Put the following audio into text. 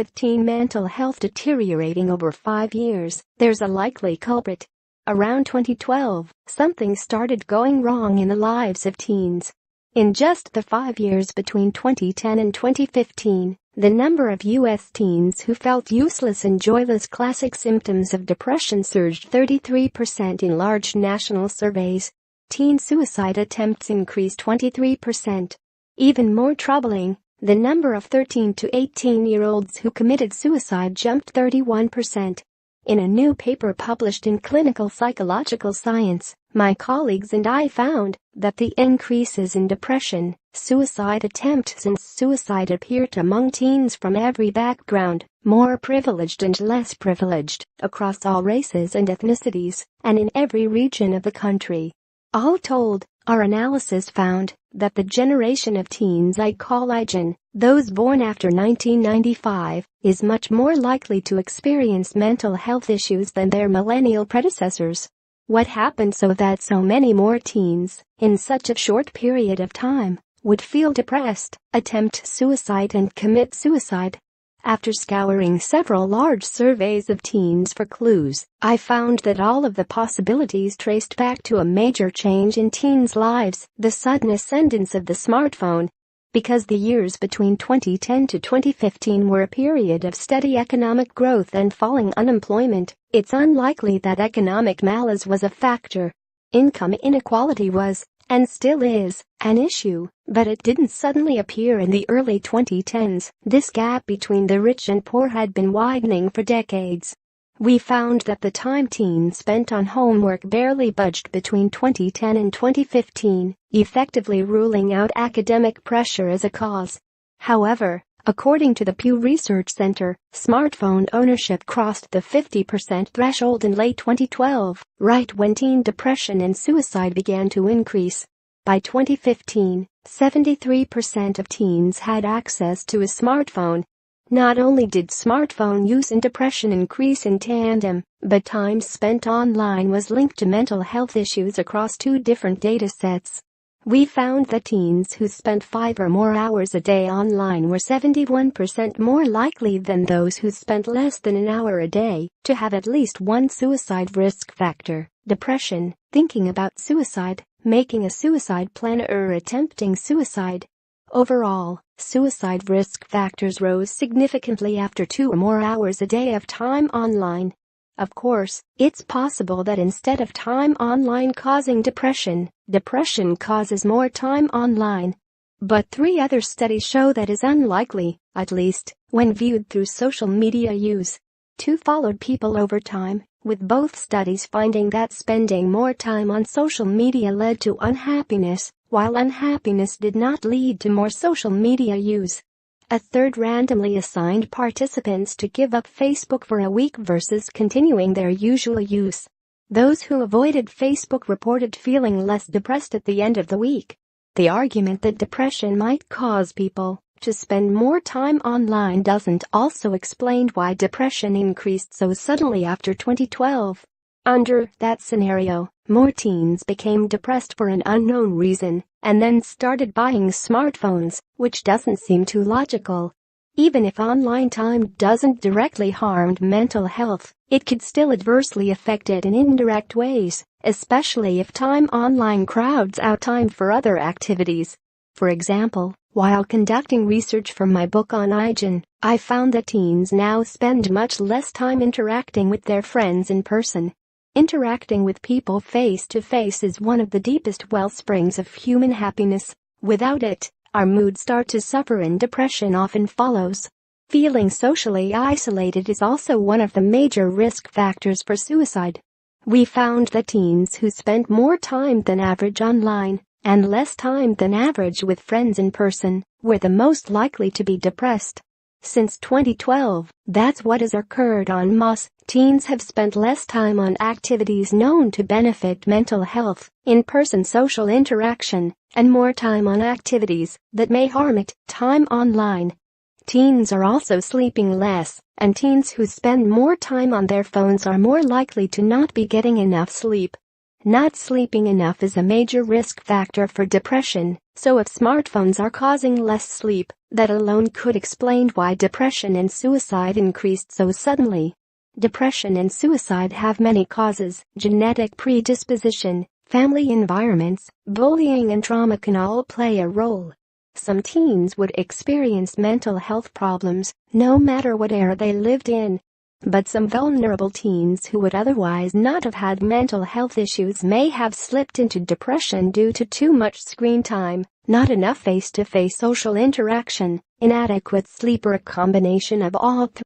With teen mental health deteriorating over 5 years, there's a likely culprit. Around 2012, something started going wrong in the lives of teens. In just the 5 years between 2010 and 2015, the number of U.S. teens who felt useless and joyless, classic symptoms of depression, surged 33% in large national surveys. Teen suicide attempts increased 23%. Even more troubling, the number of 13 to 18-year-olds who committed suicide jumped 31%. In a new paper published in Clinical Psychological Science, my colleagues and I found that the increases in depression, suicide attempts and suicide appeared among teens from every background, more privileged and less privileged, across all races and ethnicities, and in every region of the country. All told, our analysis found that the generation of teens I call iGen, those born after 1995, is much more likely to experience mental health issues than their millennial predecessors. What happened so that so many more teens, in such a short period of time, would feel depressed, attempt suicide and commit suicide? After scouring several large surveys of teens for clues, I found that all of the possibilities traced back to a major change in teens' lives, the sudden ascendance of the smartphone. Because the years between 2010 to 2015 were a period of steady economic growth and falling unemployment, it's unlikely that economic malaise was a factor. Income inequality was, and still is, an issue, but it didn't suddenly appear in the early 2010s. This gap between the rich and poor had been widening for decades. We found that the time teens spent on homework barely budged between 2010 and 2015, effectively ruling out academic pressure as a cause. However, according to the Pew Research Center, smartphone ownership crossed the 50% threshold in late 2012, right when teen depression and suicide began to increase. By 2015, 73% of teens had access to a smartphone. Not only did smartphone use and depression increase in tandem, but time spent online was linked to mental health issues across 2 different data sets. We found that teens who spent 5 or more hours a day online were 71% more likely than those who spent less than an hour a day to have at least one suicide risk factor: depression, thinking about suicide, making a suicide plan, or attempting suicide. Overall, suicide risk factors rose significantly after 2 or more hours a day of time online. Of course, it's possible that instead of time online causing depression, depression causes more time online. But 3 other studies show that is unlikely, at least when viewed through social media use. 2 followed people over time, with both studies finding that spending more time on social media led to unhappiness, while unhappiness did not lead to more social media use. A third randomly assigned participants to give up Facebook for a week versus continuing their usual use. Those who avoided Facebook reported feeling less depressed at the end of the week. The argument that depression might cause people to spend more time online doesn't also explain why depression increased so suddenly after 2012. Under that scenario, more teens became depressed for an unknown reason and then started buying smartphones, which doesn't seem too logical. Even if online time doesn't directly harm mental health, it could still adversely affect it in indirect ways, especially if time online crowds out time for other activities. For example, while conducting research for my book on iGen, I found that teens now spend much less time interacting with their friends in person. Interacting with people face-to-face is one of the deepest wellsprings of human happiness. Without it, our moods start to suffer and depression often follows. Feeling socially isolated is also one of the major risk factors for suicide. We found that teens who spent more time than average online and less time than average with friends in person were the most likely to be depressed. Since 2012, that's what has occurred en masse. Teens have spent less time on activities known to benefit mental health, in-person social interaction, and more time on activities that may harm it, time online. Teens are also sleeping less, and teens who spend more time on their phones are more likely to not be getting enough sleep. Not sleeping enough is a major risk factor for depression, so if smartphones are causing less sleep, that alone could explain why depression and suicide increased so suddenly. Depression and suicide have many causes. Genetic predisposition, family environments, bullying and trauma can all play a role. Some teens would experience mental health problems, no matter what era they lived in. But some vulnerable teens who would otherwise not have had mental health issues may have slipped into depression due to too much screen time, not enough face-to-face social interaction, inadequate sleep, or a combination of all three.